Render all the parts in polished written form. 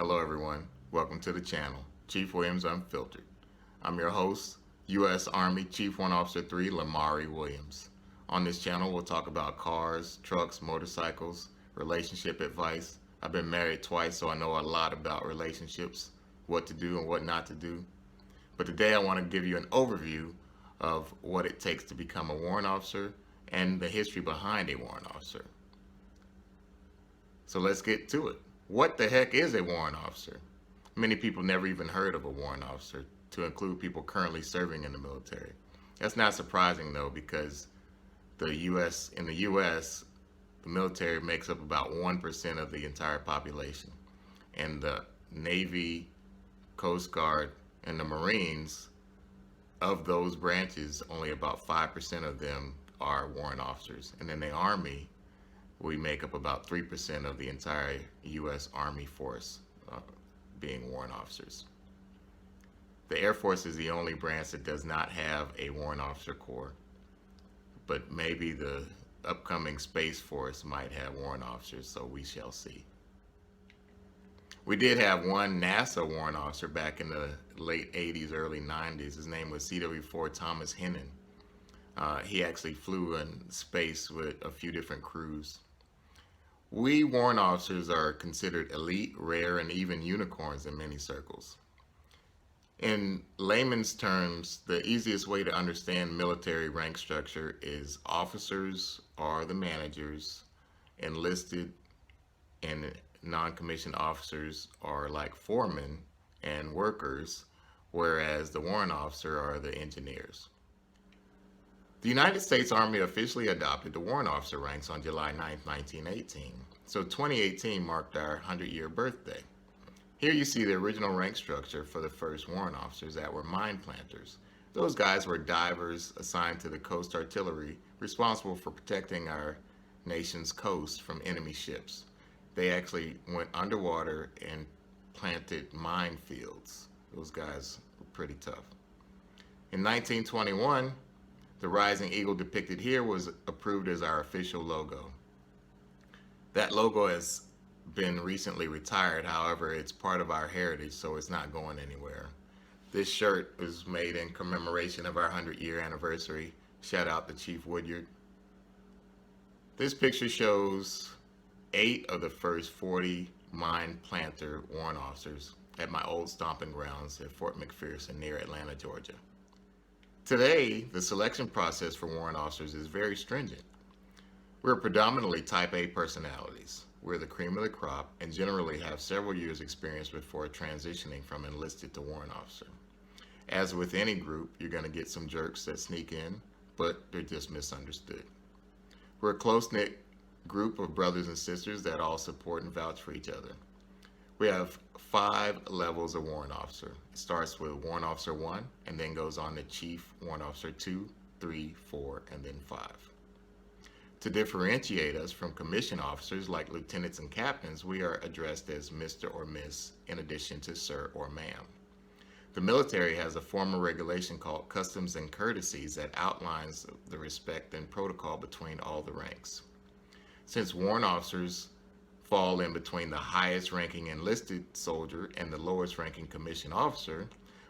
Hello everyone, welcome to the channel, Chief Williams Unfiltered. I'm your host, U.S. Army Chief Warrant Officer 3, Lamari Williams. On this channel we'll talk about cars, trucks, motorcycles, relationship advice. I've been married twice, so I know a lot about relationships, what to do and what not to do. But today I want to give you an overview of what it takes to become a warrant officer and the history behind a warrant officer. So let's get to it. What the heck is a warrant officer? Many people never even heard of a warrant officer, to include people currently serving in the military. That's not surprising though, because in the U.S., the military makes up about 1% of the entire population. And the Navy, Coast Guard, and the Marines, of those branches, only about 5% of them are warrant officers. And then the Army, we make up about 3% of the entire U.S. Army force being warrant officers. The Air Force is the only branch that does not have a warrant officer corps, but maybe the upcoming Space Force might have warrant officers, so we shall see. We did have one NASA warrant officer back in the late 80s, early 90s. His name was CW4 Thomas Hennon. He actually flew in space with a few different crews. We warrant officers are considered elite, rare, and even unicorns in many circles. In layman's terms, the easiest way to understand military rank structure is officers are the managers, enlisted and non-commissioned officers are like foremen and workers, whereas the warrant officer are the engineers. The United States Army officially adopted the warrant officer ranks on July 9, 1918, so 2018 marked our 100-year birthday. Here you see the original rank structure for the first warrant officers that were mine planters. Those guys were divers assigned to the Coast Artillery, responsible for protecting our nation's coast from enemy ships. They actually went underwater and planted minefields. Those guys were pretty tough. In 1921, the Rising Eagle depicted here was approved as our official logo. That logo has been recently retired, however, it's part of our heritage, so it's not going anywhere. This shirt was made in commemoration of our 100-year anniversary. Shout out to Chief Woodyard. This picture shows 8 of the first 40 mine planter warrant officers at my old stomping grounds at Fort McPherson near Atlanta, Georgia. Today, the selection process for warrant officers is very stringent. We're predominantly type A personalities. We're the cream of the crop and generally have several years experience before transitioning from enlisted to warrant officer. As with any group, you're going to get some jerks that sneak in, but they're just misunderstood. We're a close-knit group of brothers and sisters that all support and vouch for each other. We have 5 levels of warrant officer. It starts with warrant officer 1 and then goes on to chief warrant officer 2, 3, 4, and then 5. To differentiate us from commissioned officers like lieutenants and captains, we are addressed as Mr. or Miss in addition to Sir or Ma'am. The military has a formal regulation called Customs and Courtesies that outlines the respect and protocol between all the ranks. Since warrant officers fall in between the highest ranking enlisted soldier and the lowest ranking commissioned officer,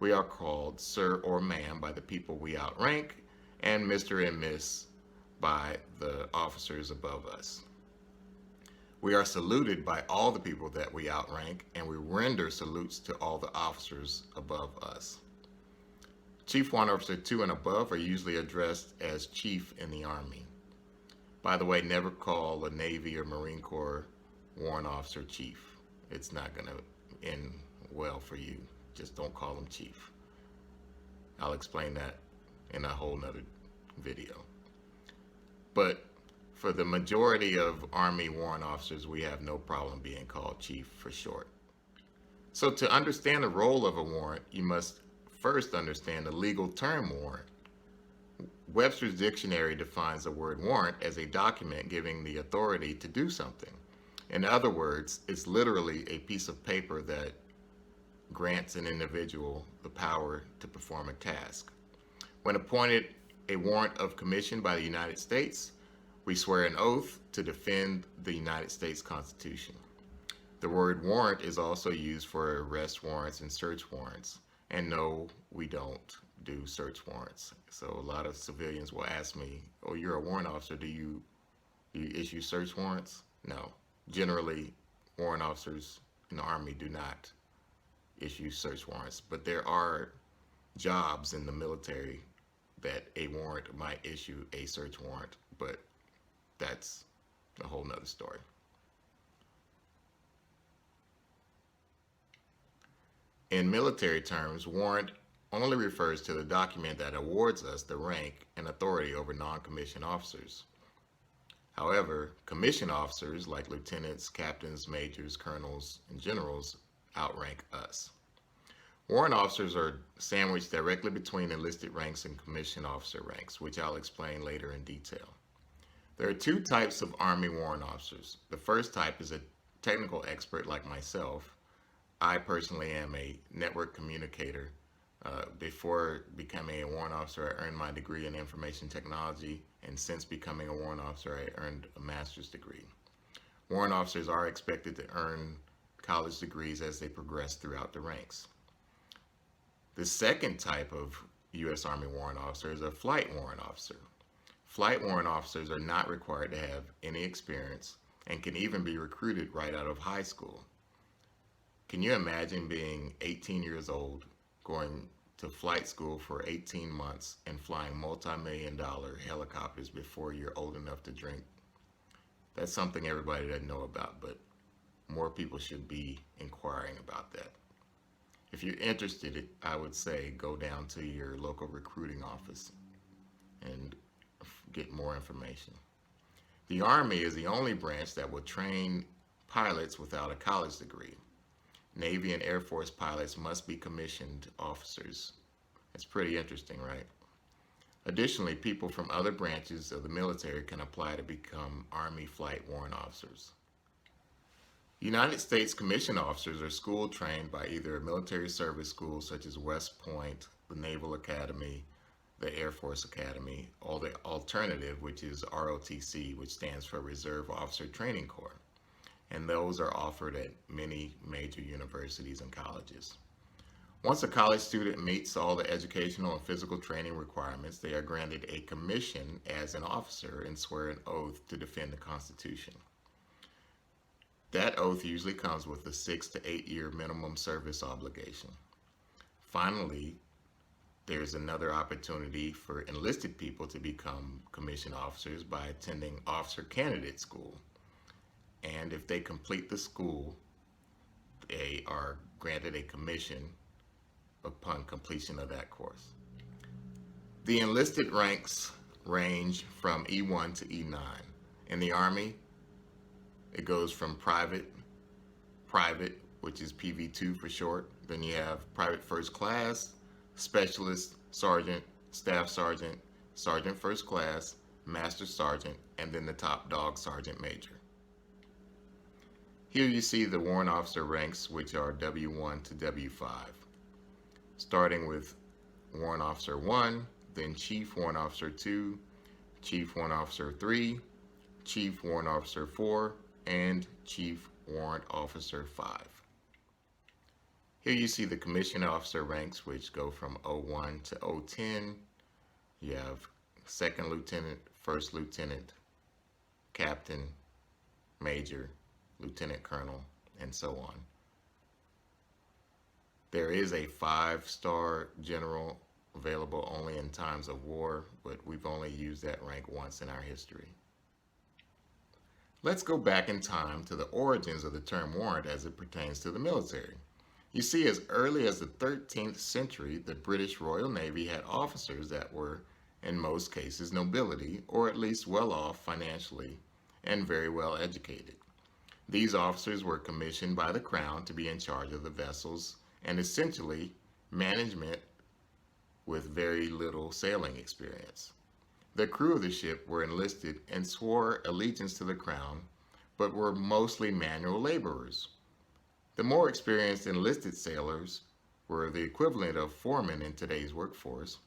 we are called Sir or Ma'am by the people we outrank and Mr. and Miss by the officers above us. We are saluted by all the people that we outrank, and we render salutes to all the officers above us. Chief Warrant Officer 2 and above are usually addressed as Chief in the Army. By the way, never call a Navy or Marine Corps warrant officer chief. It's not going to end well for you. Just don't call him chief. I'll explain that in a whole nother video. But for the majority of Army warrant officers, we have no problem being called chief for short. So to understand the role of a warrant, you must first understand the legal term warrant. Webster's dictionary defines the word warrant as a document giving the authority to do something. In other words, it's literally a piece of paper that grants an individual the power to perform a task. When appointed a warrant of commission by the United States, we swear an oath to defend the United States Constitution. The word warrant is also used for arrest warrants and search warrants. And no, we don't do search warrants. So a lot of civilians will ask me, "Oh, you're a warrant officer. Do you issue search warrants?" No. Generally, warrant officers in the Army do not issue search warrants, but there are jobs in the military that a warrant might issue a search warrant, but that's a whole nother story. In military terms, warrant only refers to the document that awards us the rank and authority over non-commissioned officers. However, commissioned officers like lieutenants, captains, majors, colonels, and generals outrank us. Warrant officers are sandwiched directly between enlisted ranks and commissioned officer ranks, which I'll explain later in detail. There are two types of Army warrant officers. The first type is a technical expert like myself. I personally am a network communicator. Before becoming a warrant officer, I earned my degree in information technology, and since becoming a warrant officer, I earned a master's degree. Warrant officers are expected to earn college degrees as they progress throughout the ranks. The second type of U.S. Army warrant officer is a flight warrant officer. Flight warrant officers are not required to have any experience and can even be recruited right out of high school. Can you imagine being 18 years old, going to flight school for 18 months and flying multi-million-dollar helicopters before you're old enough to drink? That's something everybody doesn't know about, but more people should be inquiring about that. If you're interested, I would say go down to your local recruiting office and get more information. The Army is the only branch that will train pilots without a college degree. Navy and Air Force pilots must be commissioned officers. It's pretty interesting, right? Additionally, people from other branches of the military can apply to become Army flight warrant officers. United States commissioned officers are school trained by either a military service school such as West Point, the Naval Academy, the Air Force Academy, or the alternative, which is ROTC, which stands for Reserve Officer Training Corps. And those are offered at many major universities and colleges. Once a college student meets all the educational and physical training requirements, they are granted a commission as an officer and swear an oath to defend the Constitution. That oath usually comes with a 6 to 8 year minimum service obligation. Finally, there's another opportunity for enlisted people to become commissioned officers by attending officer candidate school. And if they complete the school, they are granted a commission upon completion of that course. The enlisted ranks range from E1 to E9. In the Army, it goes from private, which is PV2 for short. Then you have private first class, specialist, sergeant, staff sergeant, sergeant first class, master sergeant, and then the top dog, sergeant major. Here you see the warrant officer ranks, which are W1 to W5. Starting with Warrant Officer 1, then Chief Warrant Officer 2, Chief Warrant Officer 3, Chief Warrant Officer 4, and Chief Warrant Officer 5. Here you see the commissioned officer ranks, which go from O1 to O10. You have second lieutenant, first lieutenant, captain, major, lieutenant colonel, and so on. There is a 5-star general available only in times of war, but we've only used that rank once in our history. Let's go back in time to the origins of the term warrant as it pertains to the military. You see, as early as the 13th century, the British Royal Navy had officers that were, in most cases, nobility, or at least well off financially, and very well educated. These officers were commissioned by the Crown to be in charge of the vessels and essentially management with very little sailing experience. The crew of the ship were enlisted and swore allegiance to the Crown, but were mostly manual laborers. The more experienced enlisted sailors were the equivalent of foremen in today's workforce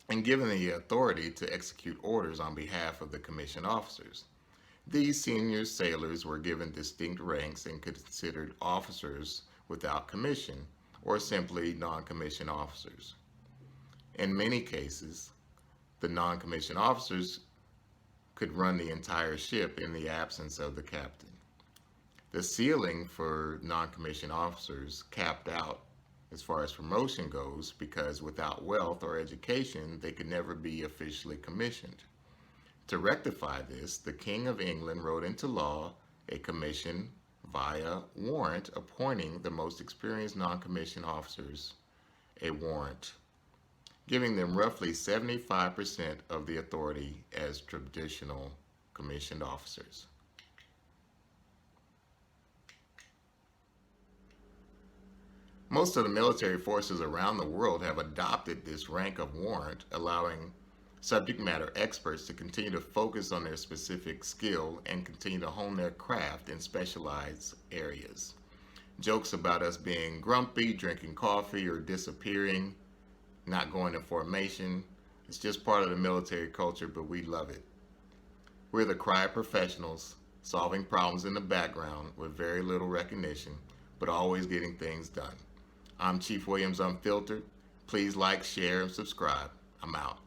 and given the authority to execute orders on behalf of the commissioned officers. These senior sailors were given distinct ranks and considered officers without commission, or simply non-commissioned officers. In many cases, the non-commissioned officers could run the entire ship in the absence of the captain. The ceiling for non-commissioned officers capped out as far as promotion goes because without wealth or education, they could never be officially commissioned. To rectify this, the King of England wrote into law a commission via warrant appointing the most experienced non-commissioned officers a warrant, giving them roughly 75% of the authority as traditional commissioned officers. Most of the military forces around the world have adopted this rank of warrant, allowing subject matter experts to continue to focus on their specific skill and continue to hone their craft in specialized areas. Jokes about us being grumpy, drinking coffee, or disappearing, not going in formation, it's just part of the military culture, but we love it. We're the quiet professionals, solving problems in the background with very little recognition, but always getting things done. I'm Chief Williams Unfiltered. Please like, share, and subscribe. I'm out.